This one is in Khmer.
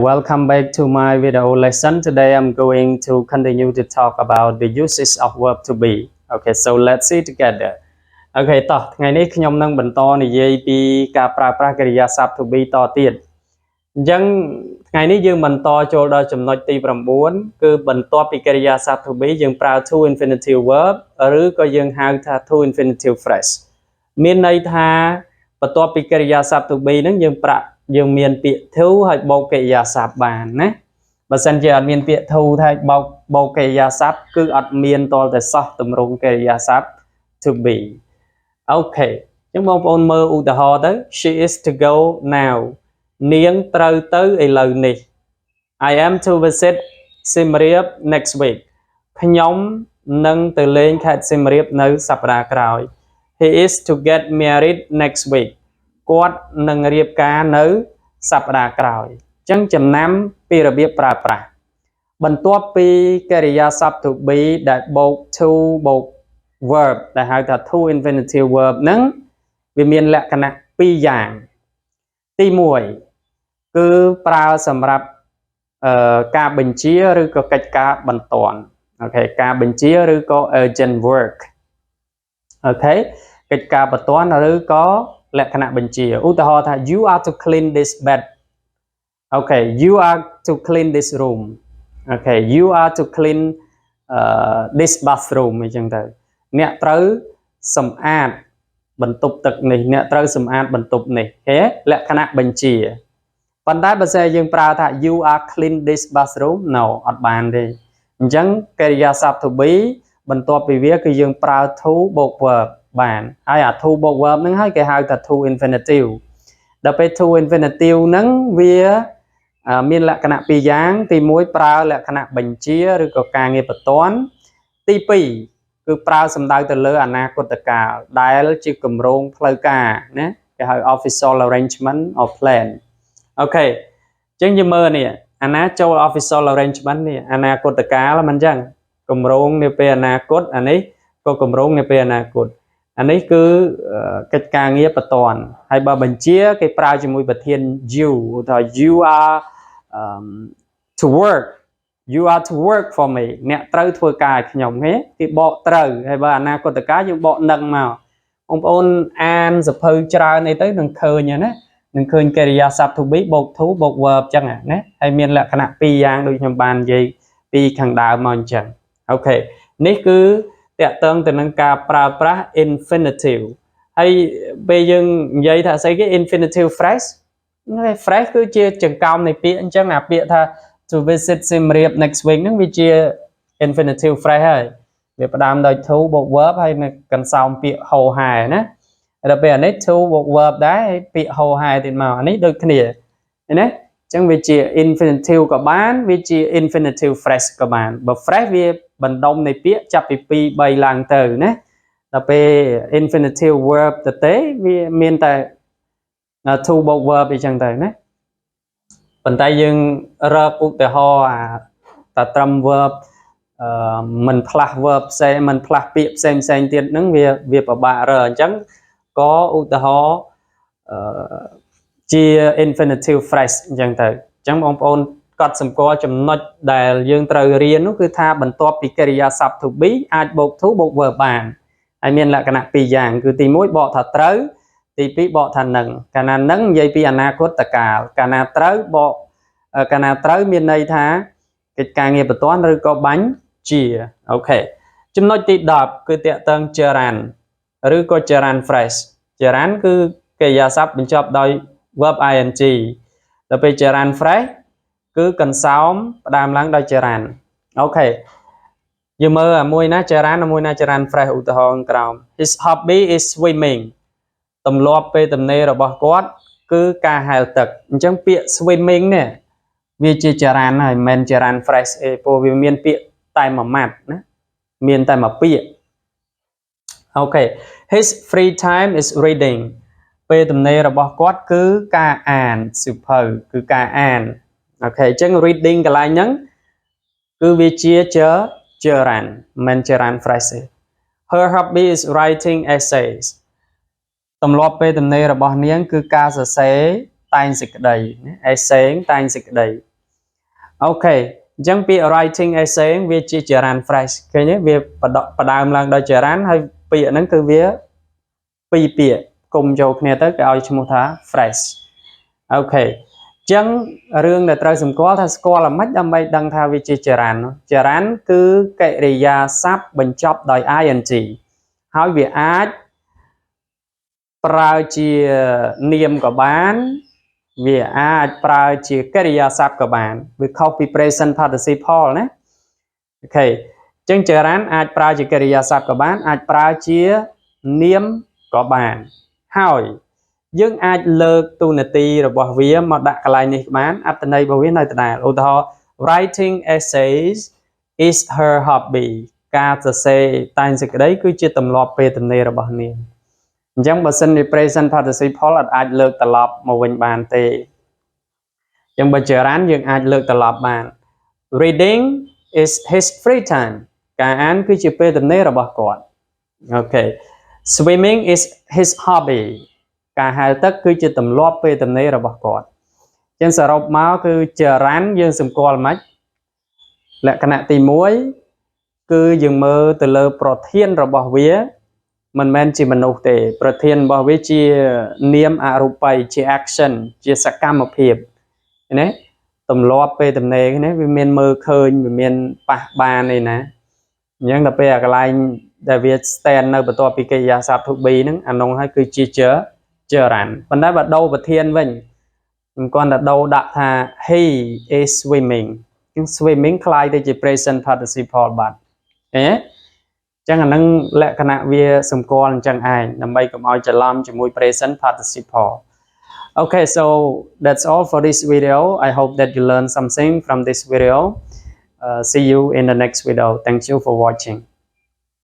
Welcome back to my video lesson. Today I'm going to continue to talk about the uses of verb to be. Okay, so let's see together. Okay, តោះថ្ងៃនេះខ្ញុំនឹងបន្តនិយាយពីការប្រើប្រាស់កិរិយាសព្ទ to be តទៀតអញ្ចឹងថ្ងៃនេះយើងបន្តចូលដល់ចំណុចទី9គឺបន្ទាប់ពីកិរិយាសព្ទ to be យើងប្រើ to infinitive verb ឬក៏យើងហៅថា to infinitive phrase មានន័យថាបន្ទាប់ពីកិរិយាសព្ទ to be ហ្នឹងយើងមានពាក្យ to ហើយបូកកិរិយាសព្ទបានណាបើសិនជាអត់មានពាក្យ to ថាបូកកិរិយាសព្ទគឺអត់មានតលតែសោះទម្រង់កិរិយាសព្ទ to be អូខេអញ្ចឹងបងប្អូនមើលឧទាហរណ៍ទៅ she is to go now នាងត្រូវទៅឥឡូវនេះ I am to visit Siem Reap next week ខ្ញុំនឹងទៅលេងខេត្តសៀមរាបនៅសប្តាហ៍ក្រោយ he is to get married next week គាត់នឹងរៀបការនៅសប្តាហ៍ក្រោយអញ្ចឹងចំណាំពីរបៀបប្រើប្រាស់បន្ទាប់ពីកិរិយាសព្ទ to be ដែលបូក to បូក verb ដែលហៅថា to infinitive verb ហ្នឹងវាមានលក្ខណៈ2យ៉ាងទី1គឺប្រើសម្រាប់ការបញ្ជាឬក៏កិច្ចការបន្ទាន់អូខេការបញ្ជាឬក៏ urgent work អូខេកិច្ចការបន្ទាន់ឬក៏លក្ខណៈបញ្ជាឧទាហរណ៍ថា you are to clean this bed អូខេ you are to clean this room អូខេ you are to clean this bathroom អញ្ចឹងទៅអ្នកត្រូវសម្អាតបន្ទប់ទឹកនេះអ្នកត្រូវសម្អាតបន្ទប់នេះអូខេលក្ខណៈបញ្ជាប៉ុន្តែបើសិនយើងប្រើថា you are clean this bathroom no អត់បានទេអញ្ចឹងកិរិយាសព្ទ to be បន្ទាប់ពីវាគឺយើងប្រើ to បូក verb បានហើយអា to បូក verb ហ្នឹងហើយគេហៅថា to infinitive ដល់ពេល to infinitive ហ្នឹងវាមានលក្ខណៈ2យ៉ាងទី1ប្រើលក្ខណៈបញ្ជាឬក៏ការងារបន្ទាន់ទី2គឺប្រើសំដៅទៅលើអនាគតកាលដែលជាគម្រោងផ្លូវការណាគេហៅ official arrangement or plan អូខេអញ្ចឹងយើងមើលនេះអាណាចូល official arrangement នេះអនាគតកាលមិនអញ្ចឹងគម្រោងនាពេលអនាគតអានេះក៏គម្រោងនាពេលអនាគតអានេះគឺកិច្ចការងារបន្ទាន់ហើយបើបញ្ជាគេប្រើជាមួយប្រធាន you ថា you are to work for me អ្នកត្រូវធ្វើការឲ្យខ្ញុំហេគេបកត្រូវហើយបើអនាគតកាលយើងបកនឹងមកបងប្អូនអានសភៅច្រើនអីទៅនឹងឃើញណានឹងឃើញកិរិយាសព្ទ to be បូក to បូក verb ចឹងណាហើយមានលក្ខណៈ2យ៉ាងដូចខ្ញុំបាននិយាយពីខាងដើមមកអញ្ចឹងអូខេនេះគឺតកតឹងទៅនឹងការប្រើប្រាស់ infinitive ហើយពេលយើងនិយាយថាស្អីគេ infinitive phrase phrase គឺជាចង្កោមនៃពាក្យអញ្ចឹងអាពាក្យថា to visit Siem Reap next week ហ្នឹងវាជា infinitive phrase ហើយវាផ្ដើមដោយ to បូក verb ហើយនៅកន្សោមពាក្យហោហែណាដល់ពេលអានេះ to បូក verb ដែរហើយពាក្យហោហែទៀតមកអានេះដូចគ្នាឃើញទេអញ្ចឹងវាជា infinitive ក៏បានវាជា infinitive phrase ក៏បានបើ phrase វាបណ្ដុំនៃពាក្យចាប់ពី2 3ឡើងទៅណាដល់ពេល infinitive verb ទៅវាមានតែ to បូក verb អញ្ចឹងទៅណាប៉ុន្តែយើងរកឧទាហរណ៍តែត្រឹម verb មិនផ្លាស់ verb ផ្សេងមិនផ្លាស់ពាក្យផ្សេងទៀតហ្នឹងវាពិបាករកអញ្ចឹងក៏ឧទាហរណ៍ជា infinitive phrase អញ្ចឹងទៅអញ្ចឹងបងប្អូនកត់សម្គាល់ចំណុចដែលយើងត្រូវរៀននោះគឺថាបន្ទាប់ពីកិរិយាសព្ទ to be អាចបូក to បូក verb បានហើយមានលក្ខណៈ2យ៉ាងគឺទី1បកថាត្រូវទី2បកថានឹងកាលណានឹងនិយាយពីអនាគតកាលកាលណាត្រូវបកកាលណាត្រូវមានន័យថាកិច្ចការងារបន្ទាន់ឬក៏បញ្ជាអូខេចំណុចទី10គឺតកតឹង gerund ឬក៏ gerund phrase gerund គឺកិរិយាសព្ទបញ្ចប់ដោយ verb ing ដល់ពេល gerund phrase គឺកន្សោមផ្ដើមឡើងដោយ gerund អូខេយើងមើលមួយណា gerund មួយណា gerund phrase ឧទាហរណ៍ក្រោម his hobby is swimming ទម្លាប់ពេលទំនេររបស់គាត់គឺការហែលទឹកអញ្ចឹងពាក្យ swimming នេះវាជា gerund ហើយមិនមែន gerund phrase ទេព្រោះវាមានពាក្យតែមួយម៉ាត់ណាមានតែមួយពាក្យអូខេ his free time is reading ពេលទំនេររបស់គាត់គឺការអានសៀវភៅគឺការអានអូខេអញ្ចឹង reading កន្លែងហ្នឹងគឺវាជា gerund មិន gerund phrase ទេ her hobby is writing essays ទម្លាប់ពេលទំនេររបស់នាងគឺការសរសេរតែងសេចក្តី essay តែងសេចក្តី Okay, chẳng bị writing essay về chỉ charan phrase cái nhé về bắt đầu làm đôi charan hay bị nó cứ về bị cùng choគ្នាtới cái ao chúng ta phrase. Okay, chẳng riêng để trai sum có thà score là mất đam mê đăng thao về chỉ charan cứ cái riya sắp bình chop đòi ing hỏi về ácប្រើជានាមក៏បានវាអាចប្រើជាកិរិយាសព្ទក៏បានវាខុសពី present participle ណាអូខេអញ្ចឹងចរន្តអាចប្រើជាកិរិយាសព្ទក៏បានអាចប្រើជានាមក៏បានហើយយើងអាចលើកតួនាទីរបស់វាមកដាក់កន្លែងនេះបានអត្ថន័យរបស់វានៅដដែលឧទាហរណ៍ writing essays is her hobby ការសរសេរតែងសេចក្តីគឺជាទម្លាប់ពេលទំនេររបស់នាងអញ្ចឹងបើសិនជា present participle អាចលើកត្រឡប់មកវិញបានទេអញ្ចឹងបើចរន្តយើងអាចលើកត្រឡប់បាន reading is his free time ការអានគឺជាពេលទំនេររបស់គាត់អូខេ swimming is his hobby ការហែលទឹកគឺជាទម្លាប់ពេលទំនេររបស់គាត់អញ្ចឹងសរុបមកគឺចរន្តយើងសម្គាល់មិនលក្ខណៈទី1គឺយើងមើលទៅលើប្រធានរបស់វាមិនមែនជាមនុស្សទេប្រធានរបស់វាជានាមអរូបីជា action ជាសកម្មភាពណាទម្លាប់ពេលទំនេរនេះវាមានមើលឃើញវាមានប៉ះបានទេណាអញ្ចឹងដល់ពេលអាកន្លែងដែលវា stand នៅបន្ទាប់ពីកិរិយាសព្ទ to be ហ្នឹងអានោះហើយគឺជាចរន្តប៉ុន្តែបើដូរប្រធានវិញខ្ញុំគ្រាន់តែដូរដាក់ថា he is swimming អញ្ចឹង swimming คล้ายទៅជា present participle បាត់ឃើញទេចឹងអានឹងលក្ខណៈវាសម្គាល់អញ្ចឹងឯងដើម្បីកុំឲ្យច្រឡំជាមួយ present participle. Okay, so that's all for this video. I hope that you learned something from this video. See you in the next video. Thank you for watching.